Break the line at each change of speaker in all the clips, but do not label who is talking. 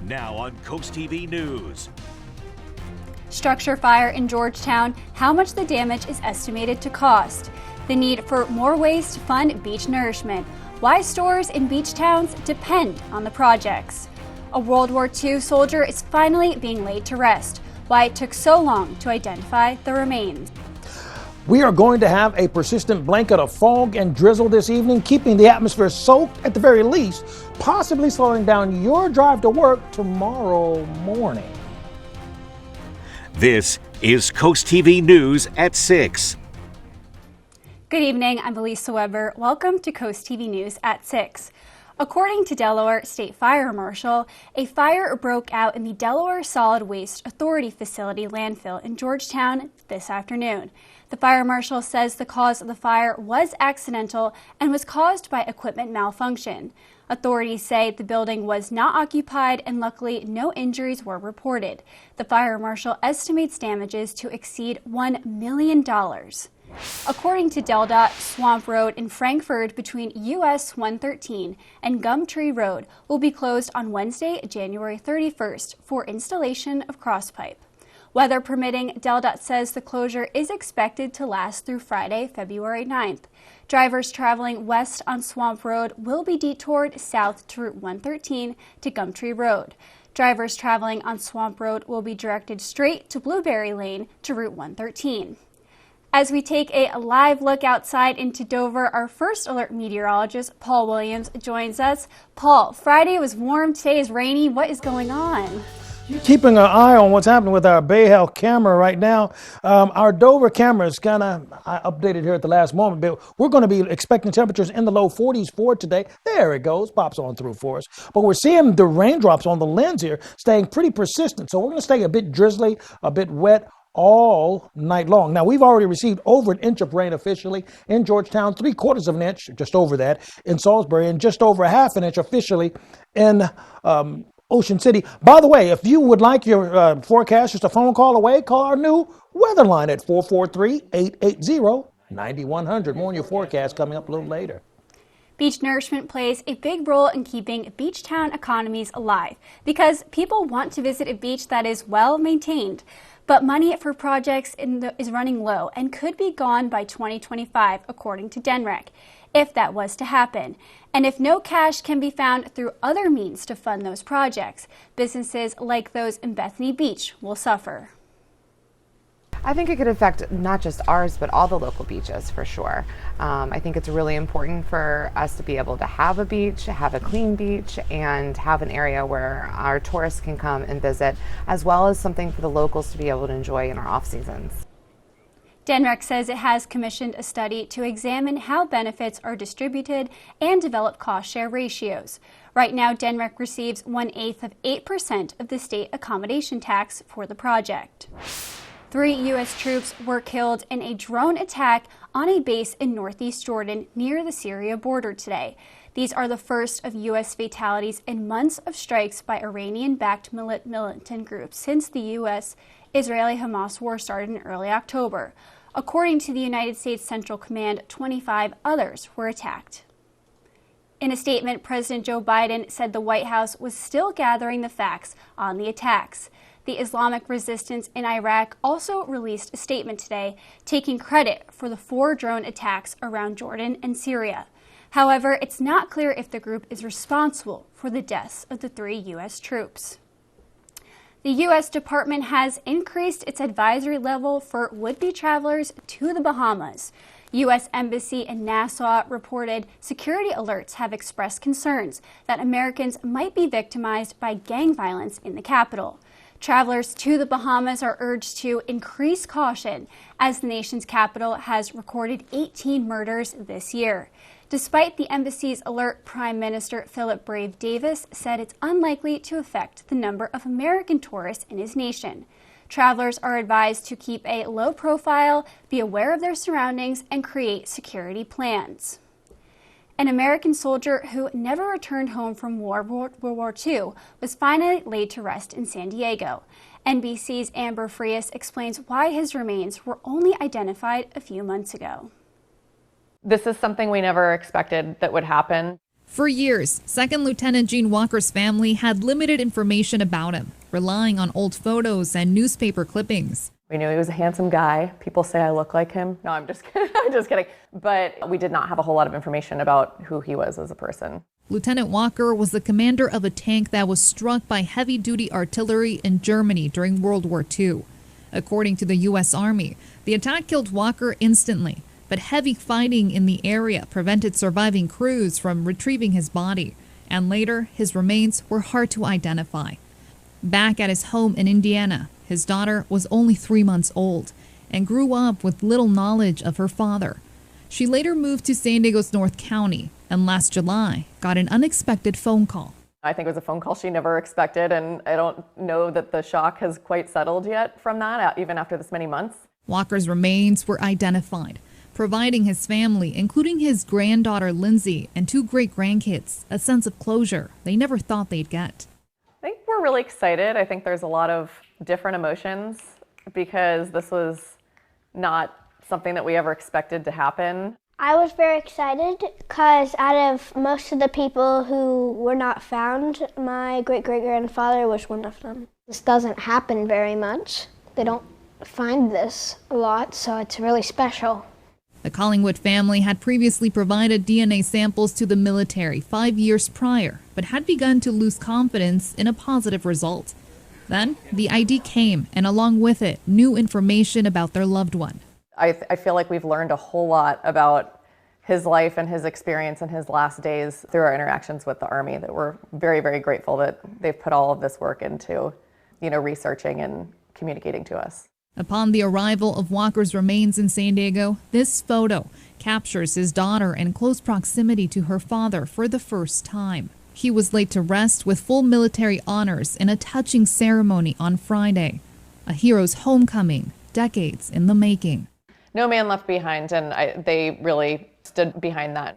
Now on CoastTV News.
Structure fire in Georgetown, how much the damage is estimated to cost. The need for more ways to fund beach nourishment. Why stores in beach towns depend on the projects. A World War II soldier is finally being laid to rest. Why it took so long to identify the remains.
We are going to have a persistent blanket of fog and drizzle this evening, keeping the atmosphere soaked at the very least, possibly slowing down your drive to work tomorrow morning.
This is CoastTV News at 6.
Good evening, I'm Elisa Weber. Welcome to CoastTV News at 6. According to Delaware State Fire Marshal, a fire broke out in the Delaware Solid Waste Authority facility landfill in Georgetown this afternoon. The fire marshal says the cause of the fire was accidental and was caused by equipment malfunction. Authorities say the building was not occupied and luckily no injuries were reported. The fire marshal estimates damages to exceed $1 million. According to DelDOT, Swamp Road in Frankfort between US 113 and Gumtree Road will be closed on Wednesday, January 31st for installation of crosspipe. Weather permitting, DelDOT says the closure is expected to last through Friday, February 9th. Drivers traveling west on Swamp Road will be detoured south to Route 113 to Gumtree Road. Drivers traveling on Swamp Road will be directed straight to Blueberry Lane to Route 113. As we take a live look outside into Dover, our first alert meteorologist, Paul Williams, joins us. Paul, Friday was warm, today is rainy. What is going on?
Keeping an eye on what's happening with our Bay Health camera right now. Our Dover camera is kind of updated here at the last moment, but we're going to be expecting temperatures in the low 40s for today. There it goes, pops on through for us. But we're seeing the raindrops on the lens here staying pretty persistent. So we're going to stay a bit drizzly, a bit wet all night long. Now, we've already received over an inch of rain officially in Georgetown, 3/4 of an inch, just over that, in Salisbury, and just over a half an inch officially in Ocean City. By the way, if you would like your forecast, just a phone call away, call our new weather line at 443-880-9100. More on your forecast coming up a little later.
Beach nourishment plays a big role in keeping beach town economies alive because people want to visit a beach that is well maintained. But money for projects is running low and could be gone by 2025, according to DENREC, if that was to happen. And if no cash can be found through other means to fund those projects, businesses like those in Bethany Beach will suffer.
I think it could affect not just ours, but all the local beaches for sure. I think it's really important for us to be able to have a beach, have a clean beach, and have an area where our tourists can come and visit, as well as something for the locals to be able to enjoy in our off seasons.
DENREC says it has commissioned a study to examine how benefits are distributed and develop cost-share ratios. Right now, DENREC receives 1/8 of 8% of the state accommodation tax for the project. 3 U.S. troops were killed in a drone attack on a base in northeast Jordan near the Syria border today. These are the first of U.S. fatalities in months of strikes by Iranian-backed militant groups since the U.S.-Israeli-Hamas war started in early October. According to the United States Central Command, 25 others were attacked. In a statement, President Joe Biden said the White House was still gathering the facts on the attacks. The Islamic resistance in Iraq also released a statement today taking credit for the 4 drone attacks around Jordan and Syria. However, it's not clear if the group is responsible for the deaths of the 3 U.S. troops. The U.S. Department has increased its advisory level for would-be travelers to the Bahamas. U.S. Embassy in Nassau reported security alerts have expressed concerns that Americans might be victimized by gang violence in the capital. Travelers to the Bahamas are urged to increase caution as the nation's capital has recorded 18 murders this year. Despite the embassy's alert, Prime Minister Philip Brave Davis said it's unlikely to affect the number of American tourists in his nation. Travelers are advised to keep a low profile, be aware of their surroundings, and create security plans. An American soldier who never returned home from World War II was finally laid to rest in San Diego. NBC's Amber Frias explains why his remains were only identified a few months ago.
This is something we never expected that would happen. For years, Second Lieutenant Gene Walker's family had limited information about him, relying on old photos and newspaper clippings.
We knew he was a handsome guy. People say I look like him. No, I'm just kidding. I'm just kidding. But we did not have a whole lot of information about who he was as a person.
Lieutenant Walker was the commander of a tank that was struck by heavy-duty artillery in Germany during World War II. According to the U.S. Army, the attack killed Walker instantly, but heavy fighting in the area prevented surviving crews from retrieving his body, and later his remains were hard to identify. Back at his home in Indiana, his daughter was only 3 months old and grew up with little knowledge of her father. She later moved to San Diego's North County and last July got an unexpected phone call.
I think it was a phone call she never expected, and I don't know that the shock has quite settled yet from that, even after this many months.
Walker's remains were identified, providing his family, including his granddaughter Lindsay and 2 great-grandkids, a sense of closure they never thought they'd get.
I think we're really excited. I think there's a lot of different emotions because this was not something that we ever expected to happen.
I was very excited because out of most of the people who were not found, my great-great-grandfather was one of them. This doesn't happen very much. They don't find this a lot, so it's really special.
The Collingwood family had previously provided DNA samples to the military 5 years prior, but had begun to lose confidence in a positive result. Then the ID came, and along with it, new information about their loved one.
I feel like we've learned a whole lot about his life and his experience in his last days through our interactions with the Army, that we're very, very grateful that they've put all of this work into, researching and communicating to us.
Upon the arrival of Walker's remains in San Diego, this photo captures his daughter in close proximity to her father for the first time. He was laid to rest with full military honors in a touching ceremony on Friday. A hero's homecoming, decades in the making.
No man left behind, and they really stood behind that.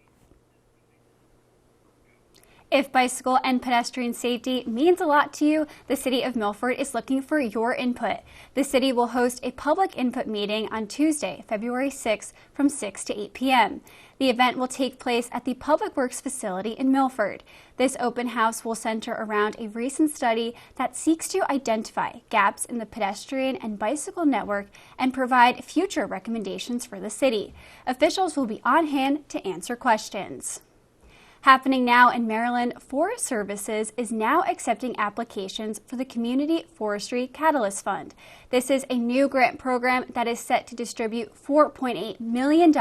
If bicycle and pedestrian safety means a lot to you, the City of Milford is looking for your input. The city will host a public input meeting on Tuesday, February 6th from 6 to 8 p.m. The event will take place at the Public Works facility in Milford. This open house will center around a recent study that seeks to identify gaps in the pedestrian and bicycle network and provide future recommendations for the city. Officials will be on hand to answer questions. Happening now in Maryland, Forest Services is now accepting applications for the Community Forestry Catalyst Fund. This is a new grant program that is set to distribute $4.8 million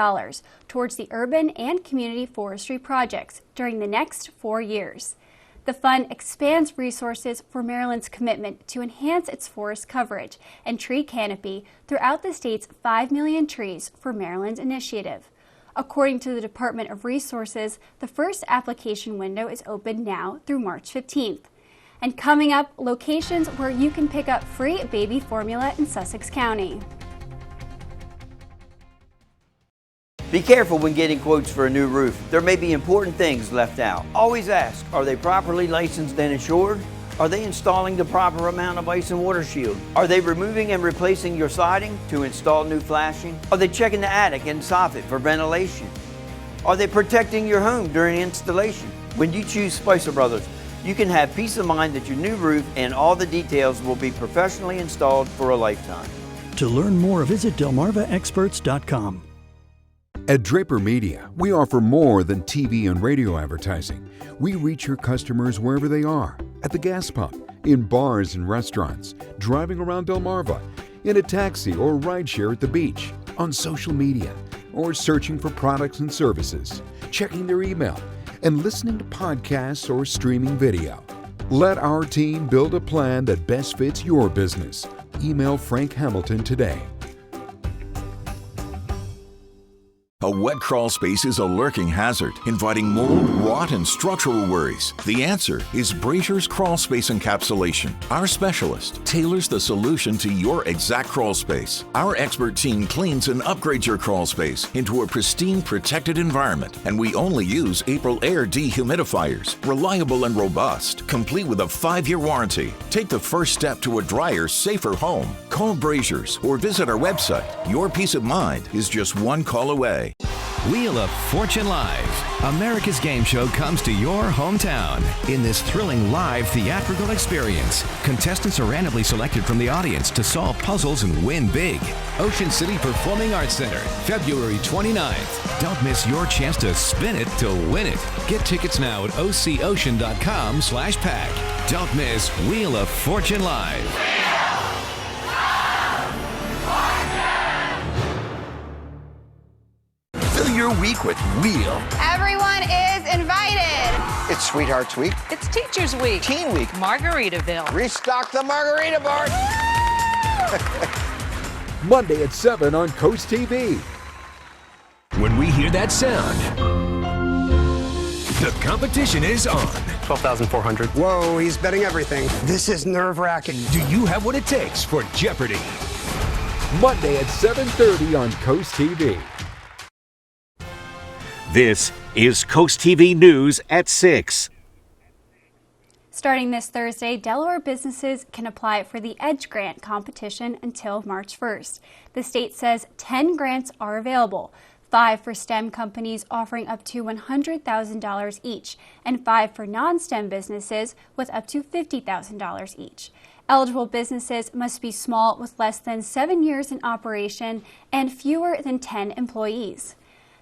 towards the urban and community forestry projects during the next 4 years. The fund expands resources for Maryland's commitment to enhance its forest coverage and tree canopy throughout the state's 5 million trees for Maryland initiative. According to the Department of Resources, the first application window is open now through March 15th. And coming up, locations where you can pick up free baby formula in Sussex County.
Be careful when getting quotes for a new roof. There may be important things left out. Always ask, are they properly licensed and insured? Are they installing the proper amount of ice and water shield? Are they removing and replacing your siding to install new flashing? Are they checking the attic and soffit for ventilation? Are they protecting your home during installation? When you choose Spicer Brothers, you can have peace of mind that your new roof and all the details will be professionally installed for a lifetime.
To learn more, visit delmarvaexperts.com.
At Draper Media, we offer more than TV and radio advertising. We reach your customers wherever they are, at the gas pump, in bars and restaurants, driving around Delmarva, in a taxi or rideshare at the beach, on social media, or searching for products and services, checking their email, and listening to podcasts or streaming video. Let our team build a plan that best fits your business. Email Frank Hamilton today.
A wet crawl space is a lurking hazard, inviting mold, rot, and structural worries. The answer is Brazier's Crawl Space Encapsulation. Our specialist tailors the solution to your exact crawl space. Our expert team cleans and upgrades your crawl space into a pristine, protected environment, and we only use April Air dehumidifiers. Reliable and robust, complete with a 5-year warranty. Take the first step to a drier, safer home. Call Brazier's or visit our website. Your peace of mind is just one call away.
Wheel of Fortune Live. America's game show comes to your hometown. In this thrilling live theatrical experience, contestants are randomly selected from the audience to solve puzzles and win big. Ocean City Performing Arts Center, February 29th. Don't miss your chance to spin it to win it. Get tickets now at ococean.com/pack. Don't miss Wheel of Fortune Live.
Fill your week with Wheel.
Everyone is invited.
It's Sweethearts Week.
It's Teachers Week.
Teen Week.
Margaritaville.
Restock the margarita bar.
Monday at 7 on Coast TV.
When we hear that sound, the competition is on.
12,400. Whoa, he's betting everything. This is nerve-wracking.
Do you have what it takes for Jeopardy?
Monday at 7:30 on Coast TV.
This is Coast TV News at 6.
Starting this Thursday, Delaware businesses can apply for the EDGE grant competition until March 1st. The state says 10 grants are available, 5 for STEM companies offering up to $100,000 each, and 5 for non-STEM businesses with up to $50,000 each. Eligible businesses must be small with less than 7 years in operation and fewer than 10 employees.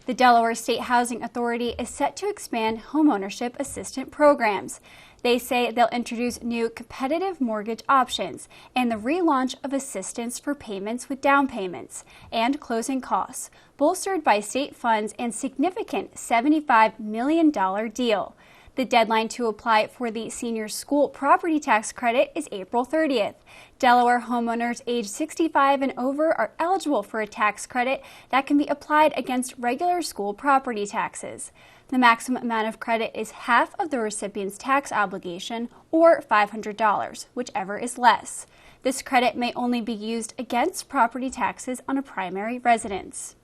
The Delaware State Housing Authority is set to expand homeownership assistance programs. They say they'll introduce new competitive mortgage options and the relaunch of assistance for payments with down payments and closing costs, bolstered by state funds and significant $75 million deal. The deadline to apply for the senior school property tax credit is April 30th. Delaware homeowners age 65 and over are eligible for a tax credit that can be applied against regular school property taxes. The maximum amount of credit is half of the recipient's tax obligation, or $500, whichever is less. This credit may only be used against property taxes on a primary residence.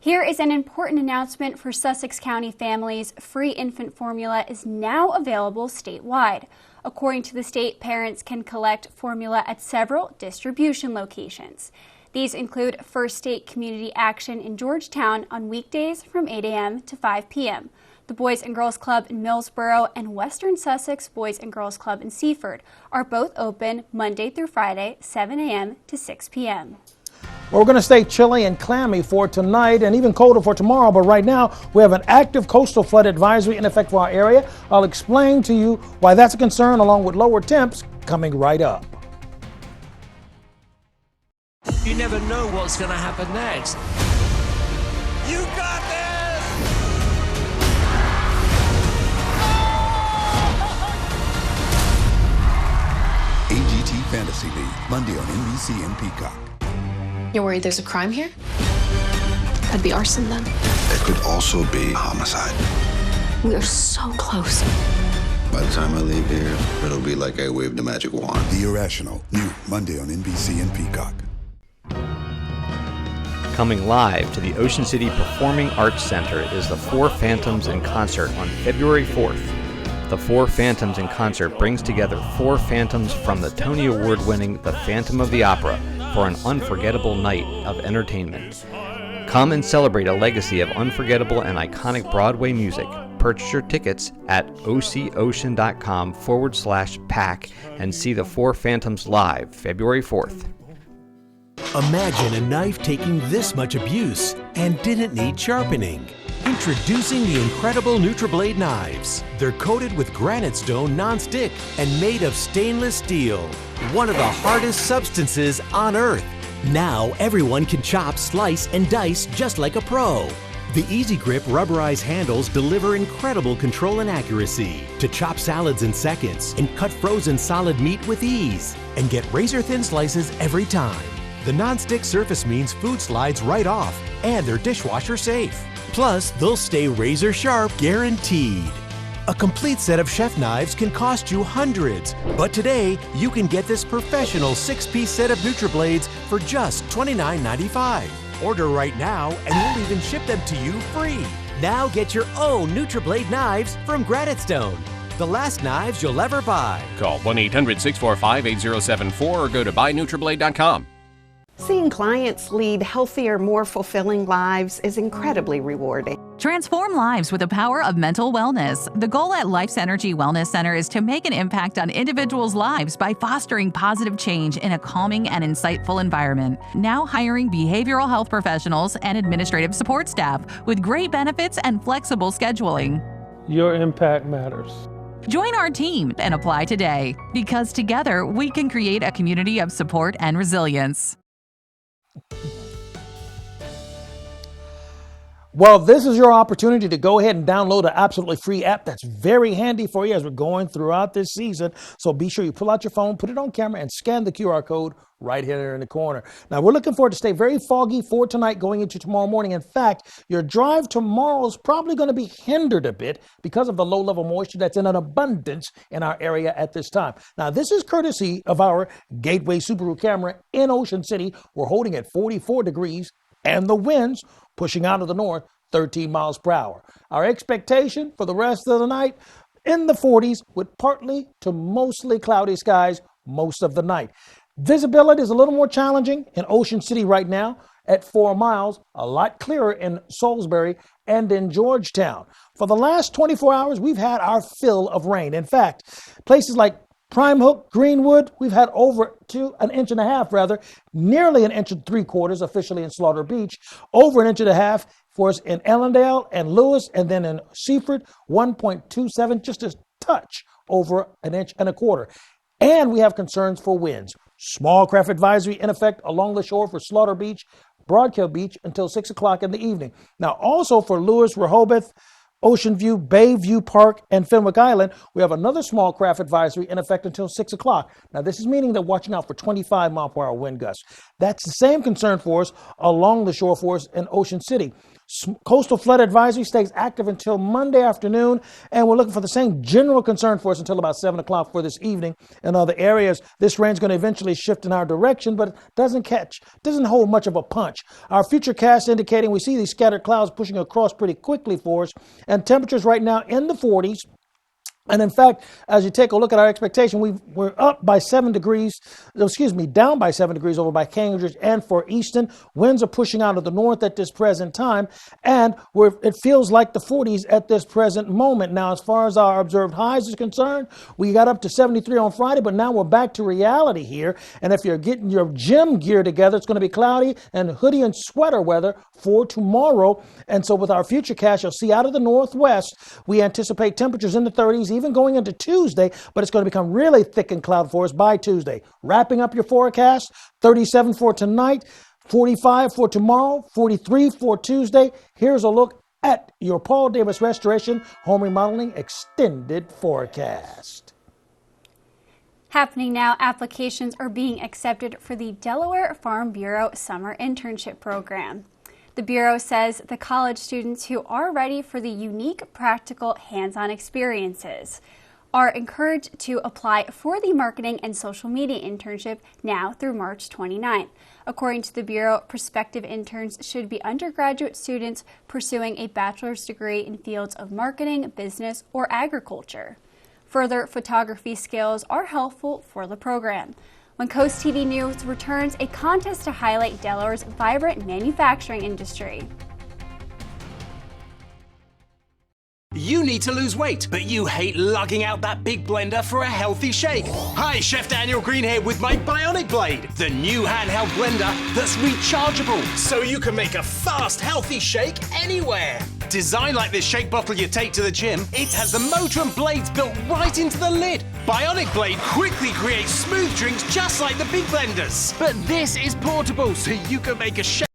Here is an important announcement for Sussex County families. Free infant formula is now available statewide. According to the state, parents can collect formula at several distribution locations. These include First State Community Action in Georgetown on weekdays from 8 a.m. to 5 p.m., the Boys and Girls Club in Millsboro and Western Sussex Boys and Girls Club in Seaford are both open Monday through Friday, 7 a.m. to 6 p.m.
Well, we're going to stay chilly and clammy for tonight and even colder for tomorrow. But right now, we have an active coastal flood advisory in effect for our area. I'll explain to you why that's a concern, along with lower temps coming right up.
You never know what's going to happen next. You got this!
AGT Fantasy League, Monday on NBC and Peacock.
You're worried there's a crime here? That'd be arson then.
It could also be homicide.
We are so close.
By the time I leave here, it'll be like I waved a magic wand. The Irrational, new Monday on NBC and Peacock.
Coming live to the Ocean City Performing Arts Center is the Four Phantoms in Concert on February 4th. The Four Phantoms in Concert brings together four phantoms from the Tony Award-winning The Phantom of the Opera for an unforgettable night of entertainment. Come and celebrate a legacy of unforgettable and iconic Broadway music. Purchase your tickets at ococean.com/pack and see the Four Phantoms live February 4th.
Imagine a knife taking this much abuse and didn't need sharpening. Introducing the incredible NutriBlade knives. They're coated with granite stone non-stick and made of stainless steel, one of the hardest substances on earth. Now everyone can chop, slice, and dice just like a pro. The Easy Grip rubberized handles deliver incredible control and accuracy to chop salads in seconds and cut frozen solid meat with ease and get razor-thin slices every time. The non-stick surface means food slides right off and they're dishwasher safe. Plus, they'll stay razor sharp guaranteed. A complete set of chef knives can cost you hundreds, but today you can get this professional 6-piece set of NutriBlades for just $29.95. Order right now and we'll even ship them to you free. Now get your own NutriBlade knives from Granite Stone. The last knives you'll ever buy.
Call 1-800-645-8074 or go to buynutriblade.com.
Seeing clients lead healthier, more fulfilling lives is incredibly rewarding.
Transform lives with the power of mental wellness. The goal at Life's Energy Wellness Center is to make an impact on individuals' lives by fostering positive change in a calming and insightful environment. Now hiring behavioral health professionals and administrative support staff with great benefits and flexible scheduling.
Your impact matters.
Join our team and apply today, because together we can create a community of support and resilience.
Well, this is your opportunity to go ahead and download an absolutely free app that's very handy for you as we're going throughout this season. So be sure you pull out your phone, put it on camera, and scan the QR code right here in the corner. Now, we're looking forward to stay very foggy for tonight going into tomorrow morning. In fact, your drive tomorrow is probably going to be hindered a bit because of the low-level moisture that's in an abundance in our area at this time. Now, this is courtesy of our Gateway Subaru camera in Ocean City. We're holding at 44 degrees and the winds pushing out of the north 13 miles per hour. Our expectation for the rest of the night in the 40s with partly to mostly cloudy skies most of the night. Visibility is a little more challenging in Ocean City right now at 4 miles, a lot clearer in Salisbury and in Georgetown. For the last 24 hours, we've had our fill of rain. In fact, places like Prime Hook, Greenwood, we've had over an inch and a half, nearly an inch and 3/4 officially in Slaughter Beach, over an inch and a half for us in Ellendale and Lewis, and then in Seaford, 1.27, just a touch over an inch and a quarter. And we have concerns for winds. Small craft advisory in effect along the shore for Slaughter Beach, Broadkill Beach until 6 o'clock in the evening. Now, also for Lewis, Rehoboth, Ocean View, Bayview Park, and Fenwick Island, we have another small craft advisory in effect until 6 o'clock. Now, this is meaning that watching out for 25-mile-per-hour wind gusts. That's the same concern for us along the shore for us in Ocean City. Coastal flood advisory stays active until Monday afternoon, and we're looking for the same general concern for us until about 7 o'clock for this evening. In other areas, this rain is going to eventually shift in our direction, but it doesn't hold much of a punch. Our future cast indicating we see these scattered clouds pushing across pretty quickly for us, and temperatures right now in the 40s. And in fact, as you take a look at our expectation, we're up by 7 degrees, down by 7 degrees over by Cambridge and for Easton. Winds are pushing out of the north at this present time, and it feels like the 40s at this present moment. Now, as far as our observed highs is concerned, we got up to 73 on Friday, but now we're back to reality here. And if you're getting your gym gear together, it's going to be cloudy and hoodie and sweater weather for tomorrow. And so with our future cast, you'll see out of the northwest, we anticipate temperatures in the 30s, even going into Tuesday, but it's going to become really thick and cloud for us by Tuesday. Wrapping up your forecast, 37 for tonight, 45 for tomorrow, 43 for Tuesday. Here's a look at your Paul Davis Restoration Home Remodeling Extended Forecast.
Happening now, applications are being accepted for the Delaware Farm Bureau Summer Internship Program. The Bureau says the college students who are ready for the unique, practical, hands-on experiences are encouraged to apply for the Marketing and Social Media Internship now through March 29th. According to the Bureau, prospective interns should be undergraduate students pursuing a bachelor's degree in fields of marketing, business, or agriculture. Further, photography skills are helpful for the program. When CoastTV News returns, a contest to highlight Delaware's vibrant manufacturing industry.
You need to lose weight, but you hate lugging out that big blender for a healthy shake. Hi, Chef Daniel Green here with my Bionic Blade, the new handheld blender that's rechargeable, so you can make a fast, healthy shake anywhere. Designed like this shake bottle you take to the gym, it has the motor and blades built right into the lid. Bionic Blade quickly creates smooth drinks just like the big blenders. But this is portable, so you can make a shake.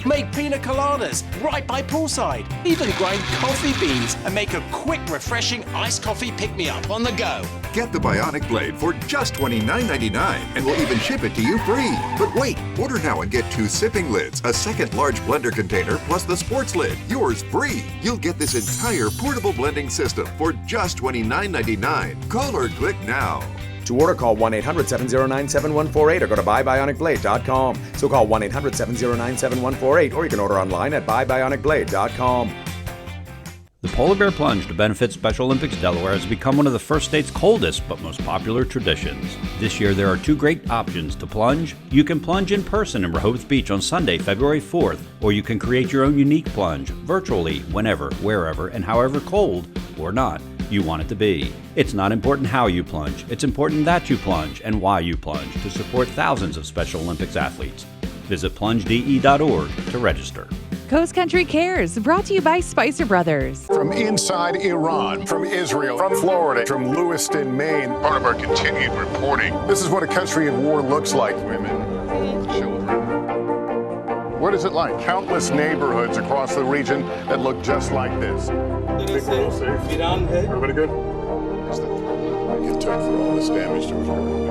Make pina coladas right by poolside. Even grind coffee beans and make a quick, refreshing iced coffee pick-me-up on the go.
Get the Bionic Blade for just $29.99 and we'll even ship it to you free. But wait, order now and get 2 sipping lids, a second large blender container, plus the sports lid. Yours free. You'll get this entire portable blending system for just $29.99. Call or click now.
To order, call 1-800-709-7148 or go to buybionicblade.com. So call 1-800-709-7148 or you can order online at buybionicblade.com.
The Polar Bear Plunge to benefit Special Olympics Delaware has become one of the first state's coldest but most popular traditions. This year there are two great options to plunge. You can plunge in person in Rehoboth Beach on Sunday, February 4th, or you can create your own unique plunge virtually whenever, wherever, and however cold or not you want it to be. It's not important how you plunge, it's important that you plunge and why you plunge to support thousands of Special Olympics athletes. Visit plungede.org to register.
Coast Country Cares, brought to you by Spicer Brothers.
From inside Iran, from Israel, from Florida, from Lewiston, Maine. Part of our continued reporting. This is what a country at war looks like. Women, children. What is it like? Countless neighborhoods across the region that look just like this. Everybody good? It's the threat it took for all this damage to occur.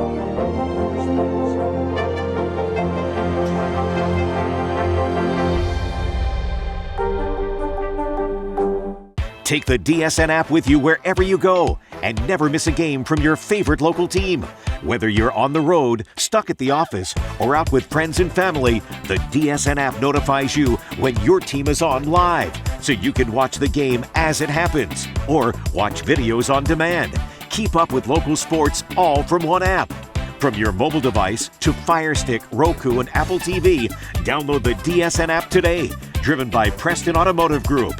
Take the DSN app with you wherever you go and never miss a game from your favorite local team. Whether you're on the road, stuck at the office, or out with friends and family, the DSN app notifies you when your team is on live, so you can watch the game as it happens or watch videos on demand. Keep up with local sports all from one app. From your mobile device to Fire Stick, Roku, and Apple TV, download the DSN app today. Driven by Preston Automotive Group.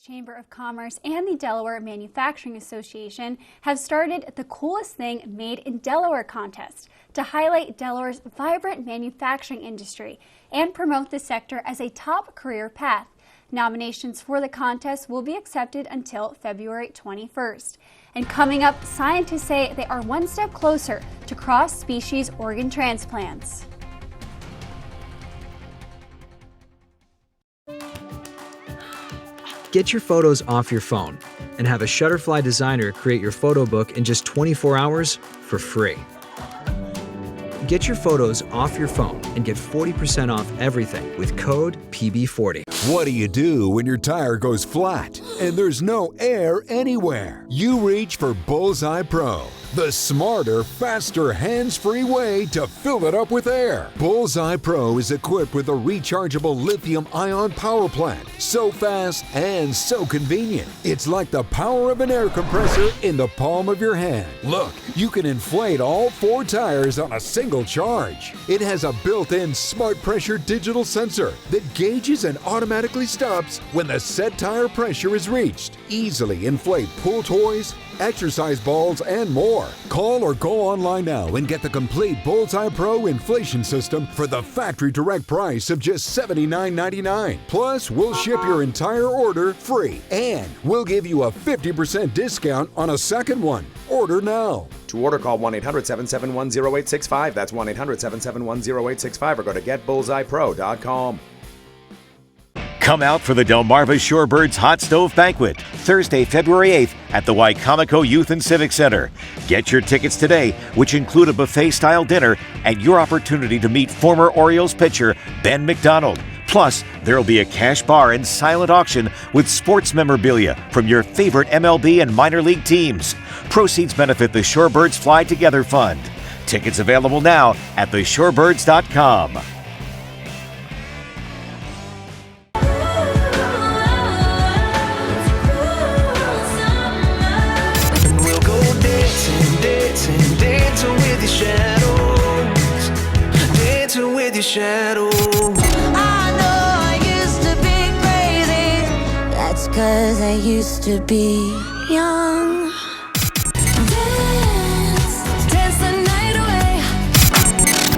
Chamber of Commerce and the Delaware Manufacturing Association have started the Coolest Thing Made in Delaware contest to highlight Delaware's vibrant manufacturing industry and promote the sector as a top career path. Nominations for the contest will be accepted until February 21st. And coming up, scientists say they are one step closer to cross-species organ transplants.
Get your photos off your phone and have a Shutterfly designer create your photo book in just 24 hours for free. Get your photos off your phone and get 40% off everything with code PB40.
What do you do when your tire goes flat and there's no air anywhere? You reach for Bullseye Pro, the smarter, faster, hands-free way to fill it up with air. Bullseye Pro is equipped with a rechargeable lithium-ion power plant. So fast and so convenient. It's like the power of an air compressor in the palm of your hand. Look, you can inflate all 4 tires on a single charge. It has a built-in smart pressure digital sensor that gauges and automatically stops when the set tire pressure is reached. Easily inflate pool toys, exercise balls, and more. Call or go online now and get the complete Bullseye Pro inflation system for the factory direct price of just $79.99. Plus, we'll ship your entire order free, and we'll give you a 50% discount on a second one. Order now.
To order, call 1-800-771-0865. That's 1-800-771-0865 or go to getbullseyepro.com.
Come out for the Delmarva Shorebirds Hot Stove Banquet, Thursday, February 8th at the Wicomico Youth and Civic Center. Get your tickets today, which include a buffet-style dinner and your opportunity to meet former Orioles pitcher Ben McDonald. Plus, there'll be a cash bar and silent auction with sports memorabilia from your favorite MLB and minor league teams. Proceeds benefit the Shorebirds Fly Together Fund. Tickets available now at theshorebirds.com.
Shadow. I know I used to be crazy. That's 'cause I used to be young. Dance the night away.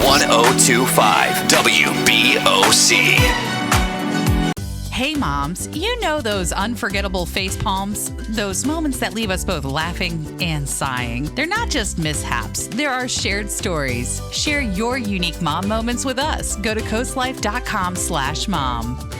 1025 WBOC.
Hey moms, you know those unforgettable face palms? Those moments that leave us both laughing and sighing. They're not just mishaps, there are shared stories. Share your unique mom moments with us. Go to coastlife.com/mom.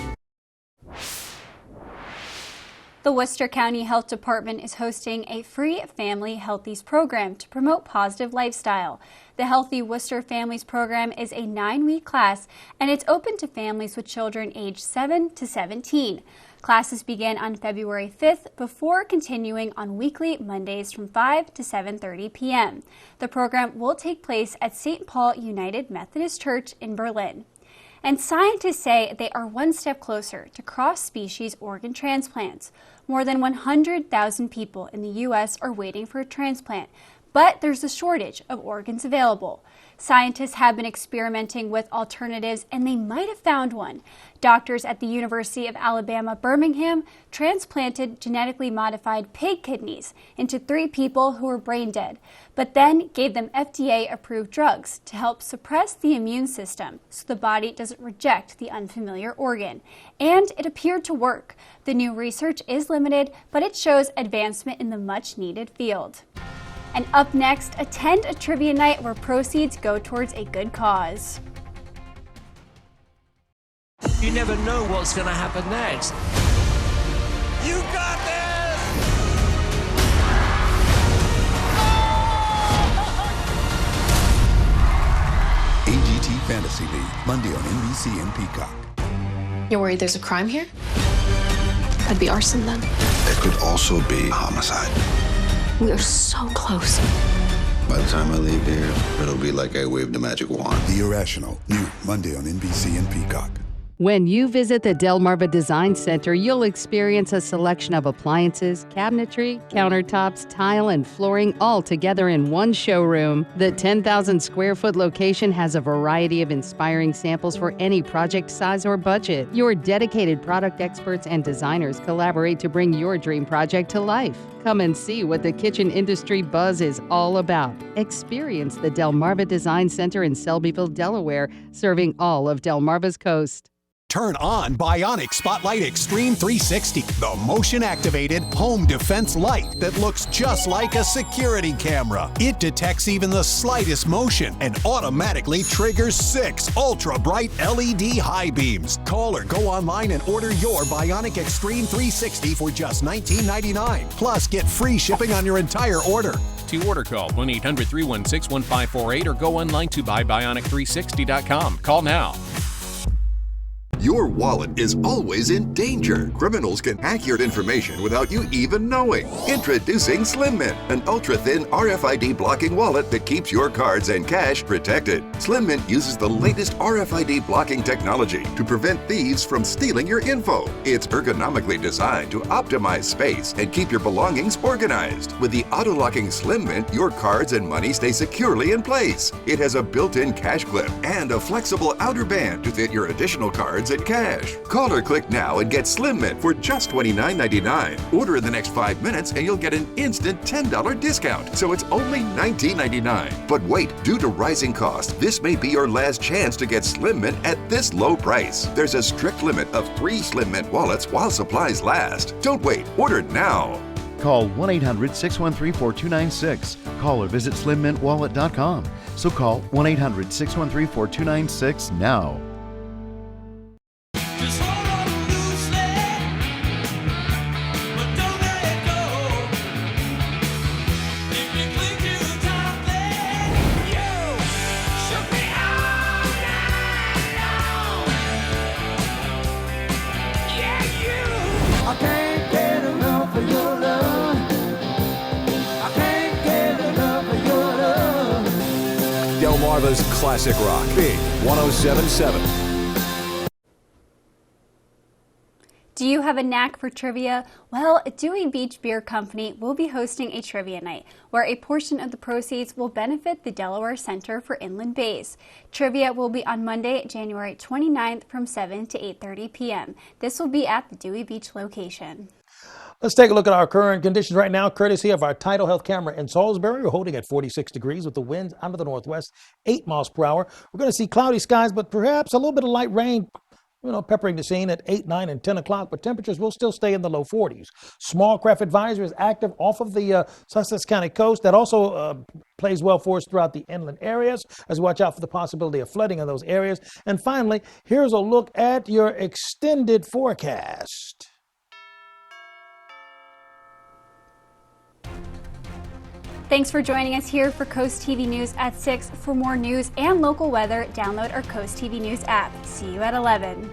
The Worcester County Health Department is hosting a free Family Healthies program to promote positive lifestyle. The Healthy Worcester Families program is a 9-week class, and it's open to families with children aged 7 to 17. Classes begin on February 5th before continuing on weekly Mondays from 5 to 7:30 p.m. The program will take place at St. Paul United Methodist Church in Berlin. And scientists say they are one step closer to cross-species organ transplants. More than 100,000 people in the U.S. are waiting for a transplant, but there's a shortage of organs available. Scientists have been experimenting with alternatives, and they might have found one. Doctors at the University of Alabama, Birmingham, transplanted genetically modified pig kidneys into 3 people who were brain dead, but then gave them FDA-approved drugs to help suppress the immune system so the body doesn't reject the unfamiliar organ. And it appeared to work. The new research is limited, but it shows advancement in the much-needed field. And up next, attend a trivia night where proceeds go towards a good cause.
You never know what's going to happen next. You got this!
AGT Fantasy League, Monday on NBC and Peacock.
You're worried there's a crime here? That'd be arson then.
It could also be homicide.
We are so close.
By the time I leave here, it'll be like I waved a magic wand. The Irrational, new Monday on NBC and Peacock.
When you visit the Delmarva Design Center, you'll experience a selection of appliances, cabinetry, countertops, tile, and flooring all together in one showroom. The 10,000 square foot location has a variety of inspiring samples for any project size or budget. Your dedicated product experts and designers collaborate to bring your dream project to life. Come and see what the kitchen industry buzz is all about. Experience the Delmarva Design Center in Selbyville, Delaware, serving all of Delmarva's coast.
Turn on Bionic Spotlight Extreme 360, the motion-activated home defense light that looks just like a security camera. It detects even the slightest motion and automatically triggers 6 ultra-bright LED high beams. Call or go online and order your Bionic Extreme 360 for just $19.99. Plus, get free shipping on your entire order.
To order, call 1-800-316-1548 or go online to buybionic360.com. Call now.
Your wallet is always in danger. Criminals can hack your information without you even knowing. Introducing Slim Mint, an ultra-thin RFID blocking wallet that keeps your cards and cash protected. Slim Mint uses the latest RFID blocking technology to prevent thieves from stealing your info. It's ergonomically designed to optimize space and keep your belongings organized. With the auto-locking Slim Mint, your cards and money stay securely in place. It has a built-in cash clip and a flexible outer band to fit your additional cards and cash. Call or click now and get Slim Mint for just $29.99. Order in the next 5 minutes and you'll get an instant $10 discount. So it's only $19.99. But wait, due to rising costs, this may be your last chance to get Slim Mint at this low price. There's a strict limit of 3 Slim Mint wallets while supplies last. Don't wait, order now.
Call 1-800-613-4296. Call or visit slimmintwallet.com. So call 1-800-613-4296 now.
Delmarva's classic rock, Big 107.7.
Do you have a knack for trivia? Well, Dewey Beach Beer Company will be hosting a trivia night where a portion of the proceeds will benefit the Delaware Center for Inland Bays. Trivia will be on Monday, January 29th from 7 to 8:30 p.m. This will be at the Dewey Beach location.
Let's take a look at our current conditions right now, courtesy of our Tidal Health camera in Salisbury. We're holding at 46 degrees with the winds out of the northwest, 8 miles per hour. We're going to see cloudy skies, but perhaps a little bit of light rain, peppering the scene at 8, 9, and 10 o'clock, but temperatures will still stay in the low 40s. Small craft advisory is active off of the Sussex County coast. That also plays well for us throughout the inland areas as we watch out for the possibility of flooding in those areas. And finally, here's a look at your extended forecast.
Thanks for joining us here for Coast TV News at 6. For more news and local weather, download our Coast TV News app. See you at 11.